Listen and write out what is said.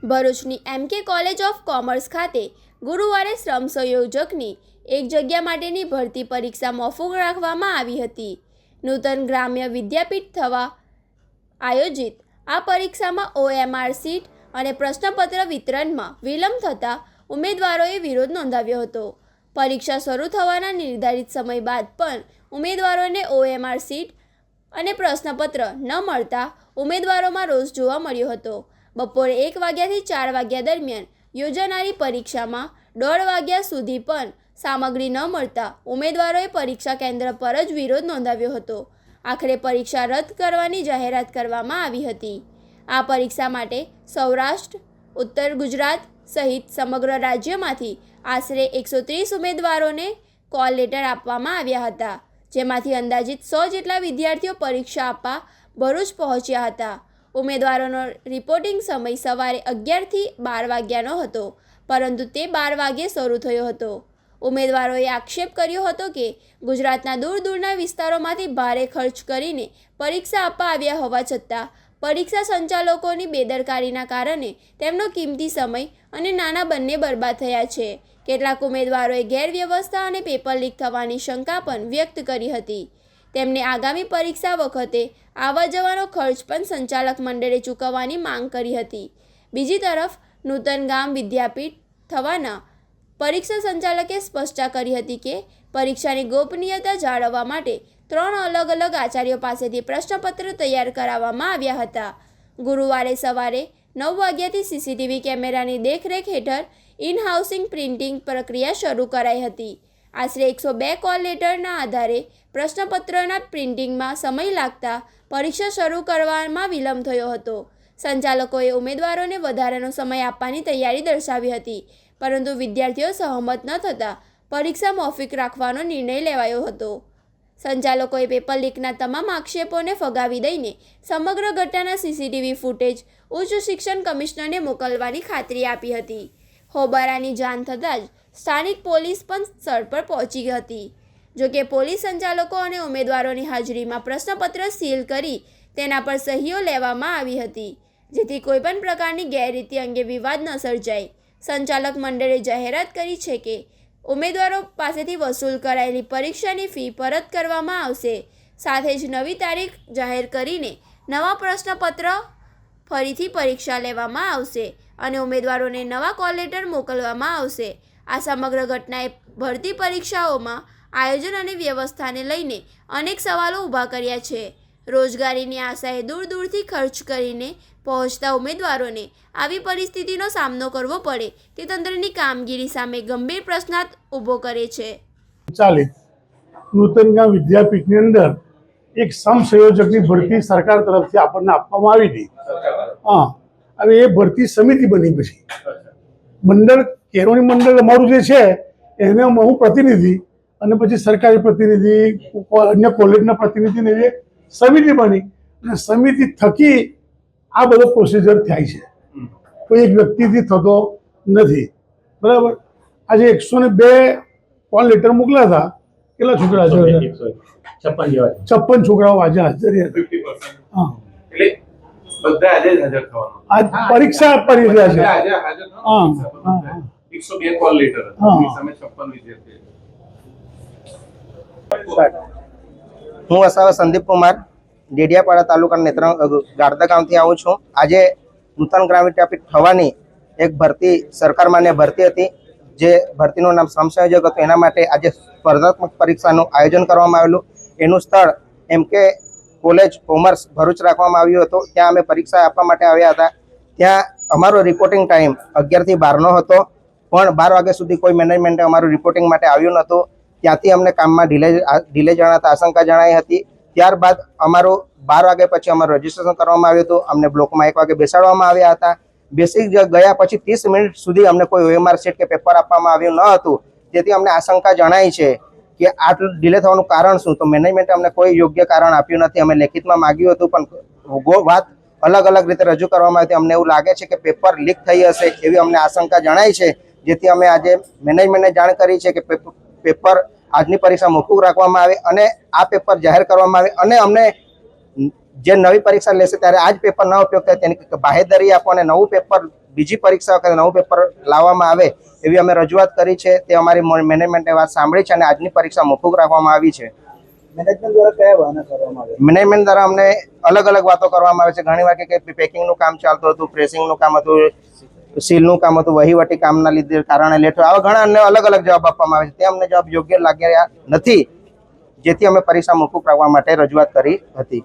ભરૂચની MK college of commerce ખાતે ગુરુવારે શ્રમ સંયોજકની એક જગ્યા માટેની ભરતી પરીક્ષા મોકૂફ રાખવામાં આવી હતી. નૂતન ગ્રામ્ય વિદ્યાપીઠ થવા આયોજિત આ પરીક્ષામાં OMR સીટ અને પ્રશ્નપત્ર વિતરણમાં વિલંબ થતાં ઉમેદવારોએ વિરોધ નોંધાવ્યો હતો. પરીક્ષા શરૂ થવાના નિર્ધારિત સમય બાદ પણ ઉમેદવારોને OMR સીટ અને પ્રશ્નપત્ર ન મળતા ઉમેદવારોમાં રોષ જોવા મળ્યો હતો. બપોરે 1 વાગ્યાથી 4 વાગ્યા દરમિયાન યોજાનારી પરીક્ષામાં 1:30 વાગ્યા સુધી પણ સામગ્રી ન મળતા ઉમેદવારોએ પરીક્ષા કેન્દ્ર પર જ વિરોધ નોંધાવ્યો હતો. આખરે પરીક્ષા રદ કરવાની જાહેરાત કરવામાં આવી હતી. આ પરીક્ષા માટે સૌરાષ્ટ્ર, ઉત્તર ગુજરાત સહિત સમગ્ર રાજ્યમાંથી આશરે 130 ઉમેદવારોને કોલ લેટર આપવામાં આવ્યા હતા, જેમાંથી અંદાજિત 100 જેટલા વિદ્યાર્થીઓ પરીક્ષા આપવા ભરૂચ પહોંચ્યા હતા. ઉમેદવારોનો રિપોર્ટિંગ સમય સવારે 11 થી 12 વાગ્યાનો હતો, પરંતુ તે 12 વાગ્યે શરૂ થયો હતો. ઉમેદવારોએ આક્ષેપ કર્યો હતો કે ગુજરાતના દૂર દૂરના વિસ્તારોમાંથી ભારે ખર્ચ કરીને પરીક્ષા આપવા આવ્યા હોવા છતાં પરીક્ષા સંચાલકોની બેદરકારીના કારણે તેમનો કિંમતી સમય અને નાણાં બંને બરબાદ થયા છે. કેટલાક ઉમેદવારોએ ગેરવ્યવસ્થા અને પેપર લીક થવાની શંકા પણ વ્યક્ત કરી હતી. તેમણે આગામી પરીક્ષા વખતે આવવા જવાનો ખર્ચ પણ સંચાલક મંડળે ચૂકવવાની માંગ કરી હતી. બીજી તરફ નૂતન ગામ વિદ્યાપીઠ થવાના પરીક્ષા સંચાલકે સ્પષ્ટતા કરી હતી કે પરીક્ષાની ગોપનીયતા જાળવવા માટે 3 અલગ અલગ આચાર્યો પાસેથી પ્રશ્નપત્ર તૈયાર કરાવવામાં આવ્યા હતા. ગુરુવારે સવારે 9 વાગ્યાથી CCTV કેમેરાની દેખરેખ હેઠળ ઇન-હાઉસિંગ પ્રિન્ટિંગ પ્રક્રિયા શરૂ કરાઈ હતી. આશરે 102 કોલ લેટરના આધારે પ્રશ્નપત્રના પ્રિન્ટિંગમાં સમય લાગતા પરીક્ષા શરૂ કરવામાં વિલંબ થયો હતો. સંચાલકોએ ઉમેદવારોને વધારાનો સમય આપવાની તૈયારી દર્શાવી હતી, પરંતુ વિદ્યાર્થીઓ સહમત ન થતાં પરીક્ષા મોકૂફ રાખવાનો નિર્ણય લેવાયો હતો. સંચાલકોએ પેપર લીકના તમામ આક્ષેપોને ફગાવી દઈને સમગ્ર ઘટનાના CCTV ફૂટેજ ઉચ્ચ શિક્ષણ કમિશનરને મોકલવાની ખાતરી આપી હતી. હોબાળાની જાણ થતાં જ સ્થાનિક પોલીસ પણ સ્થળ પર પહોંચી હતી. જોકે પોલીસ સંચાલકો અને ઉમેદવારોની હાજરીમાં પ્રશ્નપત્ર સીલ કરી તેના પર સહીઓ લેવામાં આવી હતી, જેથી કોઈપણ પ્રકારની ગેરરીતિ અંગે વિવાદ ન સર્જાય. સંચાલક મંડળે જાહેરાત કરી છે કે ઉમેદવારો પાસેથી વસૂલ કરાયેલી પરીક્ષાની ફી પરત કરવામાં આવશે. સાથે જ નવી તારીખ જાહેર કરીને નવા પ્રશ્નપત્ર ફરીથી પરીક્ષા લેવામાં આવશે અને ઉમેદવારોને નવા કોલ લેટર મોકલવામાં આવશે. આ સમગ્ર ઘટનાએ ભરતી પરીક્ષાઓમાં આયોજન અને વ્યવસ્થાને લઈને અનેક સવાલો ઊભા કર્યા છે. રોજગારીની આશાએ દૂર દૂરથી ખર્ચ કરીને પહોંચતા ઉમેદવારોને આવી પરિસ્થિતિનો સામનો કરવો પડે તે તંત્રની કામગીરી સામે ગંભીર પ્રશ્નાર્થ ઊભો કરે છે. નૂતન ગામ વિદ્યાપીઠની અંદર એક સમસંયોજકની ભરતી સરકાર તરફથી આપણને આપવામાં આવી હતી. હવે એ ભરતી સમિતિ બની પછી મંડળ કેળવણી મંડળ અમારું જે છે એને હું પ્રતિનિધિ અને પછી સરકારી પ્રતિનિધિ, અન્ય કોલેજના પ્રતિનિધિને એ સમિતિ બની અને સમિતિ થકી આ બધો પ્રોસિજર થાય છે. કોઈ એક વ્યક્તિથી થતો નથી. બરાબર. આજે 102 કોલ લેટર મોકલ્યા હતા. કેટલા છોકરા છે? 56 છોકરાઓ આજે હાજર હતા. બધા આજે હાજર થવાનું. આજ પરીક્ષા આપવાની રહ્યા છે. આજે હાજર 102 કોલ લેટર સામે 56 વિદ્યાર્થીઓ. હું વસાવા સંદીપ કુમાર ડેડિયાપાડા તાલુકા નેત્રંગ ગાળદા ગામથી આવું છું. આજે નૂતન ગ્રામ વિદ્યાપીઠ થવાની એક ભરતી સરકાર માન્ય ભરતી હતી, જે ભરતીનું નામ શ્રમ સંયોજક હતું. એના માટે આજે સ્પર્ધાત્મક પરીક્ષાનું આયોજન કરવામાં આવેલું. એનું સ્થળ MK કોલેજ કોમર્સ ભરૂચ રાખવામાં આવ્યું હતું. ત્યાં અમે પરીક્ષા આપવા માટે આવ્યા હતા. ત્યાં અમારો રિપોર્ટિંગ ટાઈમ 11 થી 12નો હતો, પણ 12 વાગ્યા સુધી કોઈ મેનેજમેન્ટે અમારું રિપોર્ટિંગ માટે આવ્યું નહોતું. ત્યાંથી અમને કામમાં ડિલે જણાતા આશંકા જણાઈ હતી. ત્યારબાદ અમારું 12 વાગ્યા પછી અમારું રજીસ્ટ્રેશન કરવામાં આવ્યું હતું. અમને બ્લોકમાં 1 વાગે બેસાડવામાં આવ્યા હતા. બેસી ગયા પછી 30 મિનિટ સુધી અમને કોઈ OMR સીટ કે પેપર આપવામાં આવ્યું ન હતું. તેથી અમને આશંકા જણાઈ છે કે આટલું ડિલે થવાનું કારણ શું. તો મેનેજમેન્ટે અમને કોઈ યોગ્ય કારણ આપ્યું નથી. અમે લેખિતમાં માગ્યું હતું, પણ વાત અલગ અલગ રીતે રજૂ કરવામાં આવી. અમને એવું લાગે છે કે પેપર લીક થઈ હશે એવી અમને આશંકા જણાઈ છે. જેથી અમે આજે મેનેજમેન્ટને જાણ કરી છે કે પેપર આજની પરીક્ષા મોકૂફ રાખવામાં આવે અને આ પેપર જાહેર કરવામાં આવે અને અમને જે નવી પરીક્ષા લેશે ત્યારે આ જ પેપર ન ઉપયોગ થાય તેની બાહેધરી આપો અને નવું પેપર બીજી પરીક્ષા વખતે નવું પેપર લાવવામાં આવે એવી અમે રજૂઆત કરી છે. તે અમારી મેનેજમેન્ટે વાત સાંભળી છે અને આજની પરીક્ષા મોકૂફ રાખવામાં આવી છે. મેનેજમેન્ટ દ્વારા કયા બહાના કરવામાં આવે? મેનેજમેન્ટ દ્વારા અમને અલગ અલગ વાતો કરવામાં આવે છે. ઘણી વાર કે પેકિંગનું કામ ચાલતું હતું, પ્રેસિંગનું કામ હતું, સીલનું કામ હતું, વહીવટી કામના લીધે કારણે લેટ આવા ઘણા અન્ય અલગ અલગ જવાબ આપવામાં આવે છે. તે અમને જવાબ યોગ્ય લાગ્યા નથી, જેથી અમે પરીક્ષા મોકૂફ રાખવા માટે રજૂઆત કરી હતી.